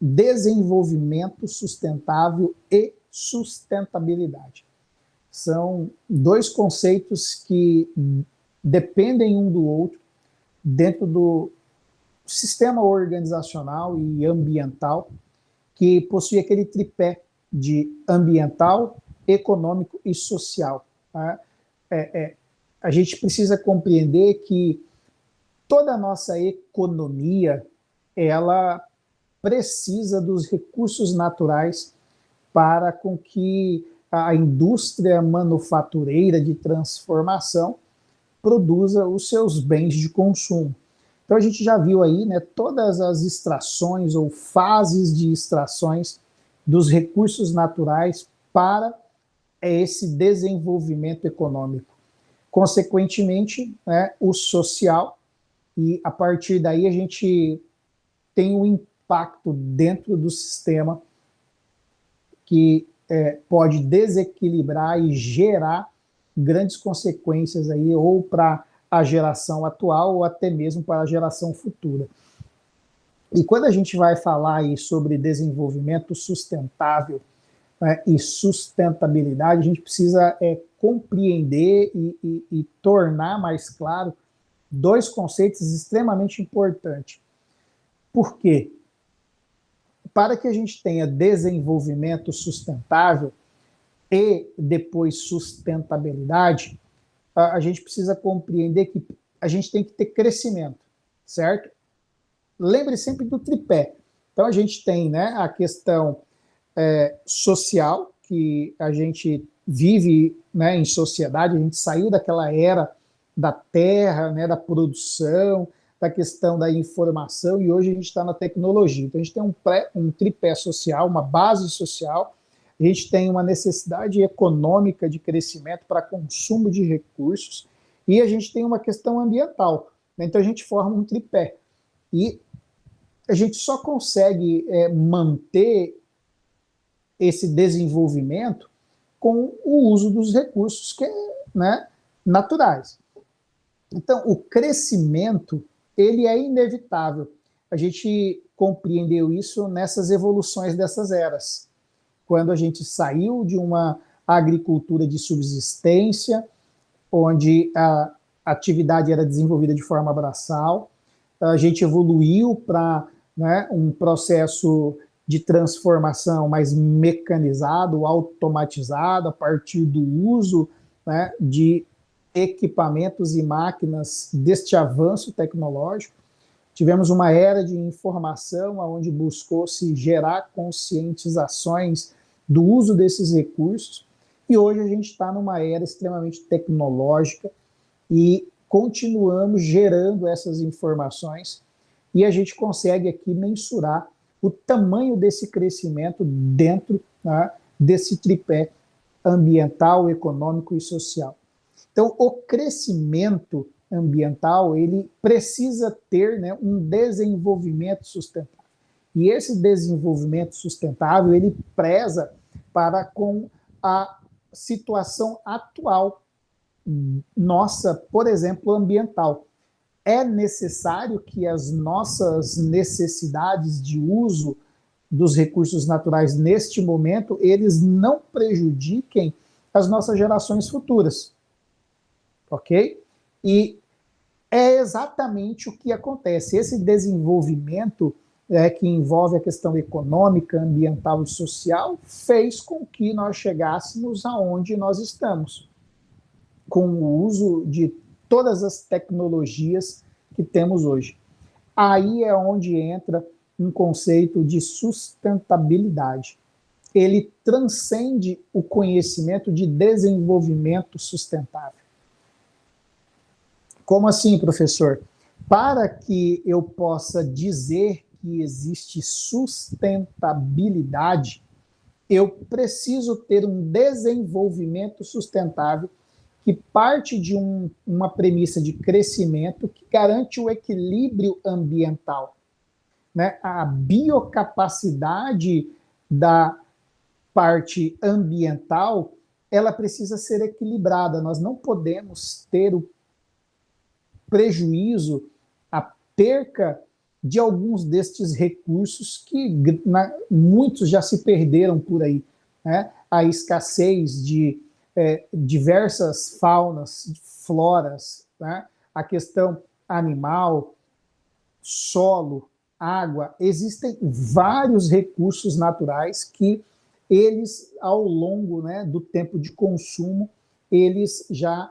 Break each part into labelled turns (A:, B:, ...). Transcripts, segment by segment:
A: desenvolvimento sustentável e sustentabilidade. São dois conceitos que dependem um do outro dentro do sistema organizacional e ambiental, que possui aquele tripé de ambiental, econômico e social. Tá? A gente precisa compreender que toda a nossa economia, ela precisa dos recursos naturais para com que a indústria manufatureira de transformação produza os seus bens de consumo. Então a gente já viu aí, né, todas as extrações ou fases de extrações dos recursos naturais para esse desenvolvimento econômico. Consequentemente, né, o social, e a partir daí a gente tem um impacto dentro do sistema que pode desequilibrar e gerar grandes consequências aí, ou para a geração atual, ou até mesmo para a geração futura. E quando a gente vai falar aí sobre desenvolvimento sustentável, né, e sustentabilidade, a gente precisa compreender e tornar mais claro dois conceitos extremamente importantes. Por quê? Para que a gente tenha desenvolvimento sustentável e depois sustentabilidade, a gente precisa compreender que a gente tem que ter crescimento, certo? Lembre sempre do tripé. Então a gente tem, né, a questão social, que a gente vive, né, em sociedade, a gente saiu daquela era da terra, né, da produção, da questão da informação, e hoje a gente está na tecnologia. Então a gente tem um tripé social, uma base social, a gente tem uma necessidade econômica de crescimento para consumo de recursos, e a gente tem uma questão ambiental. Então a gente forma um tripé. E a gente só consegue manter esse desenvolvimento com o uso dos recursos né, naturais. Então, o crescimento, ele é inevitável. A gente compreendeu isso nessas evoluções dessas eras. Quando a gente saiu de uma agricultura de subsistência, onde a atividade era desenvolvida de forma braçal, a gente evoluiu para, né, um processo de transformação mais mecanizado, automatizado, a partir do uso, né, de equipamentos e máquinas deste avanço tecnológico. Tivemos uma era de informação onde buscou-se gerar conscientizações do uso desses recursos, e hoje a gente está numa era extremamente tecnológica e continuamos gerando essas informações, e a gente consegue aqui mensurar o tamanho desse crescimento dentro, né, desse tripé ambiental, econômico e social. Então, o crescimento ambiental, ele precisa ter, né, um desenvolvimento sustentável. E esse desenvolvimento sustentável, ele preza para com a situação atual nossa, por exemplo, ambiental. É necessário que as nossas necessidades de uso dos recursos naturais neste momento, eles não prejudiquem as nossas gerações futuras. Ok? E é exatamente o que acontece. Esse desenvolvimento que envolve a questão econômica, ambiental e social fez com que nós chegássemos aonde nós estamos, com o uso de todas as tecnologias que temos hoje. Aí é onde entra um conceito de sustentabilidade. Ele transcende o conhecimento de desenvolvimento sustentável. Como assim, professor? Para que eu possa dizer que existe sustentabilidade, eu preciso ter um desenvolvimento sustentável que parte de uma premissa de crescimento que garante o equilíbrio ambiental, né? A biocapacidade da parte ambiental, ela precisa ser equilibrada. Nós não podemos ter o prejuízo, a perca de alguns destes recursos que muitos já se perderam por aí, né? A escassez de diversas faunas, floras, né? A questão animal, solo, água, existem vários recursos naturais que eles, ao longo, né, do tempo de consumo, eles já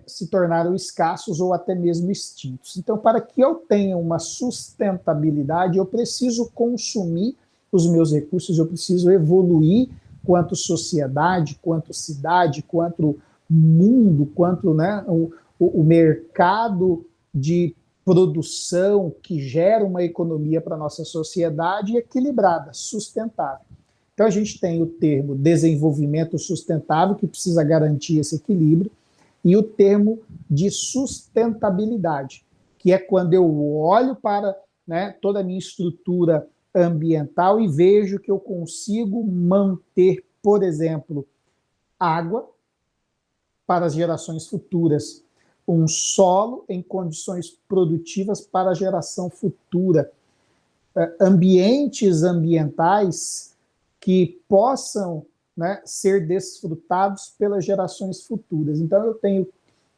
A: se tornaram escassos ou até mesmo extintos. Então, para que eu tenha uma sustentabilidade, eu preciso consumir os meus recursos, eu preciso evoluir quanto sociedade, quanto cidade, quanto mundo, quanto, né, o mercado de produção que gera uma economia para a nossa sociedade equilibrada, sustentável. Então, a gente tem o termo desenvolvimento sustentável, que precisa garantir esse equilíbrio, e o termo de sustentabilidade, que é quando eu olho para, né, toda a minha estrutura ambiental e vejo que eu consigo manter, por exemplo, água para as gerações futuras, um solo em condições produtivas para a geração futura, ambientais que possam, né, ser desfrutados pelas gerações futuras. Então, eu tenho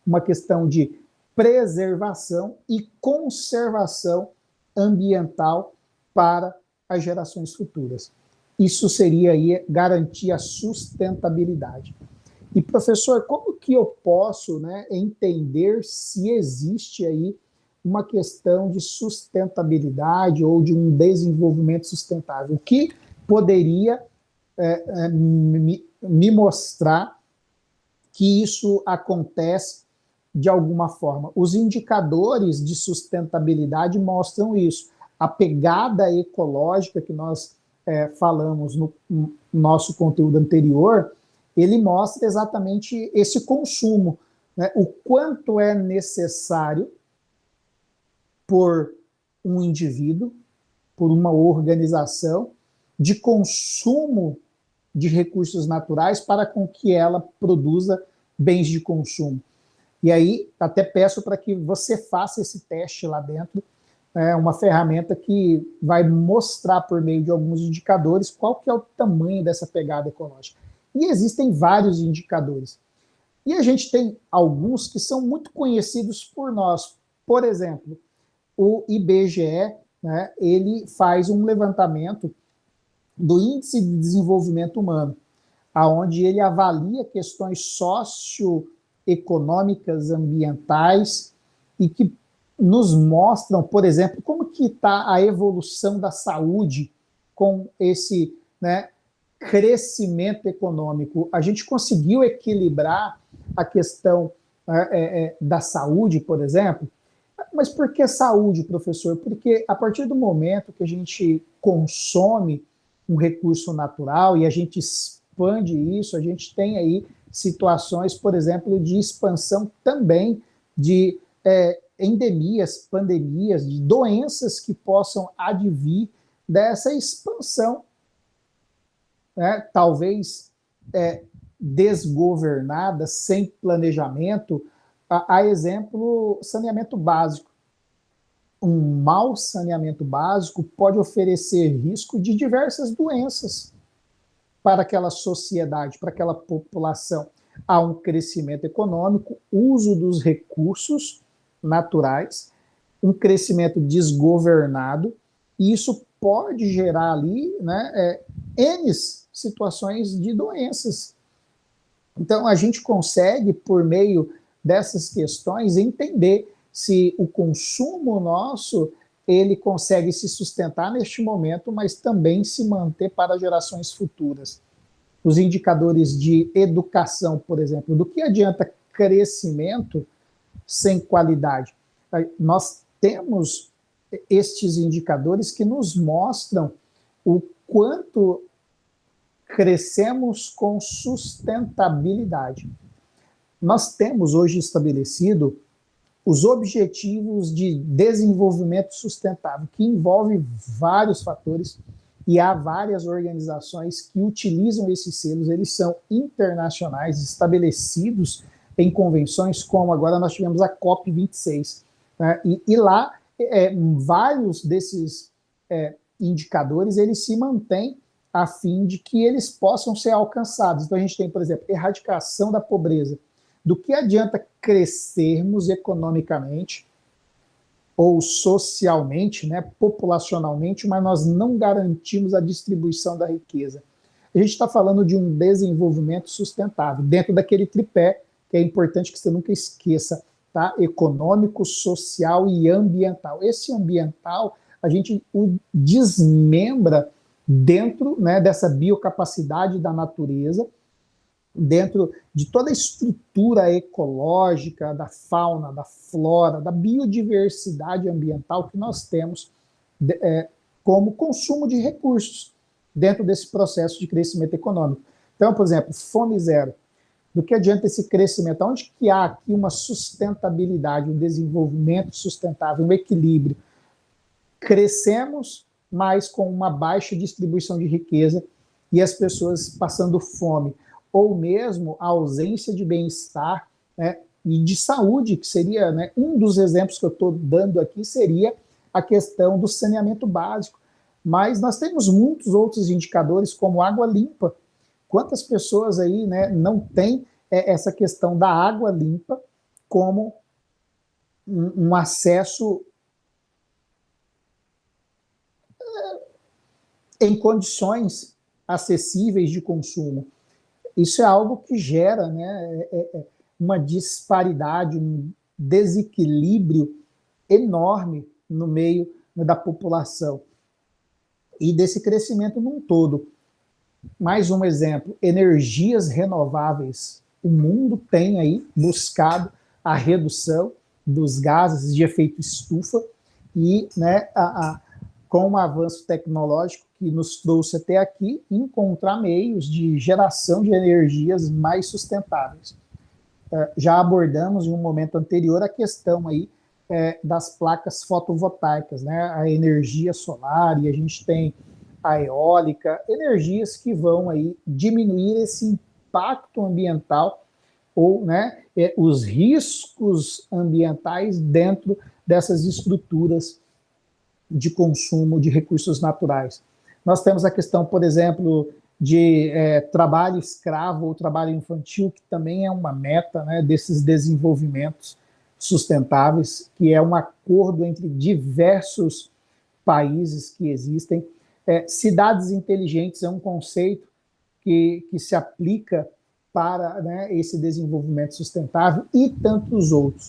A: uma questão de preservação e conservação ambiental para as gerações futuras. Isso seria aí garantir a sustentabilidade. E, professor, como que eu posso, né, entender se existe aí uma questão de sustentabilidade ou de um desenvolvimento sustentável? O que poderia me mostrar que isso acontece de alguma forma? Os indicadores de sustentabilidade mostram isso. A pegada ecológica que nós falamos no nosso conteúdo anterior, ele mostra exatamente esse consumo, né? O quanto é necessário por um indivíduo, por uma organização, de consumo de recursos naturais para com que ela produza bens de consumo. E aí, até peço para que você faça esse teste lá dentro, uma ferramenta que vai mostrar por meio de alguns indicadores qual que é o tamanho dessa pegada ecológica. E existem vários indicadores. E a gente tem alguns que são muito conhecidos por nós. Por exemplo, o IBGE, né, ele faz um levantamento do Índice de Desenvolvimento Humano, aonde ele avalia questões socioeconômicas, ambientais, e que nos mostram, por exemplo, como que está a evolução da saúde com esse, né, crescimento econômico. A gente conseguiu equilibrar a questão da saúde, por exemplo. Mas por que saúde, professor? Porque a partir do momento que a gente consome um recurso natural e a gente expande isso, a gente tem aí situações, por exemplo, de expansão também de endemias, pandemias, de doenças que possam advir dessa expansão, né? Talvez desgovernada, sem planejamento, a exemplo, saneamento básico. Um mau saneamento básico pode oferecer risco de diversas doenças para aquela sociedade, para aquela população. Há um crescimento econômico, uso dos recursos naturais, um crescimento desgovernado, e isso pode gerar ali, né, N situações de doenças. Então, a gente consegue, por meio dessas questões, entender se o consumo nosso ele consegue se sustentar neste momento, mas também se manter para gerações futuras. Os indicadores de educação, por exemplo, do que adianta crescimento sem qualidade? Nós temos estes indicadores que nos mostram o quanto crescemos com sustentabilidade. Nós temos hoje estabelecido os Objetivos de Desenvolvimento Sustentável, que envolve vários fatores, e há várias organizações que utilizam esses selos. Eles são internacionais, estabelecidos em convenções, como agora nós tivemos a COP26, né? E lá vários desses indicadores, eles se mantêm a fim de que eles possam ser alcançados. Então, a gente tem, por exemplo, erradicação da pobreza. Do que adianta crescermos economicamente ou socialmente, né, populacionalmente, mas nós não garantimos a distribuição da riqueza? A gente está falando de um desenvolvimento sustentável, dentro daquele tripé que é importante que você nunca esqueça, tá? Econômico, social e ambiental. Esse ambiental, a gente o desmembra dentro, né, dessa biocapacidade da natureza, dentro de toda a estrutura ecológica, da fauna, da flora, da biodiversidade ambiental que nós temos como consumo de recursos dentro desse processo de crescimento econômico. Então, por exemplo, fome zero. Do que adianta esse crescimento? Onde que há aqui uma sustentabilidade, um desenvolvimento sustentável, um equilíbrio? Crescemos, mas com uma baixa distribuição de riqueza e as pessoas passando fome, ou mesmo a ausência de bem-estar, né, e de saúde, que seria, né, um dos exemplos que eu estou dando aqui, seria a questão do saneamento básico. Mas nós temos muitos outros indicadores, como água limpa. Quantas pessoas aí, né, não têm essa questão da água limpa como um acesso em condições acessíveis de consumo? Isso é algo que gera, né, uma disparidade, um desequilíbrio enorme no meio, né, da população e desse crescimento num todo. Mais um exemplo, energias renováveis. O mundo tem aí buscado a redução dos gases de efeito estufa e, né, com o avanço tecnológico que nos trouxe até aqui, encontrar meios de geração de energias mais sustentáveis. Já abordamos em um momento anterior a questão aí das placas fotovoltaicas, né, a energia solar, e a gente tem a eólica, energias que vão aí diminuir esse impacto ambiental ou, né, os riscos ambientais dentro dessas estruturas de consumo de recursos naturais. Nós temos a questão, por exemplo, de trabalho escravo ou trabalho infantil, que também é uma meta, né, desses desenvolvimentos sustentáveis, que é um acordo entre diversos países que existem. Cidades inteligentes é um conceito que se aplica para, né, esse desenvolvimento sustentável e tantos outros.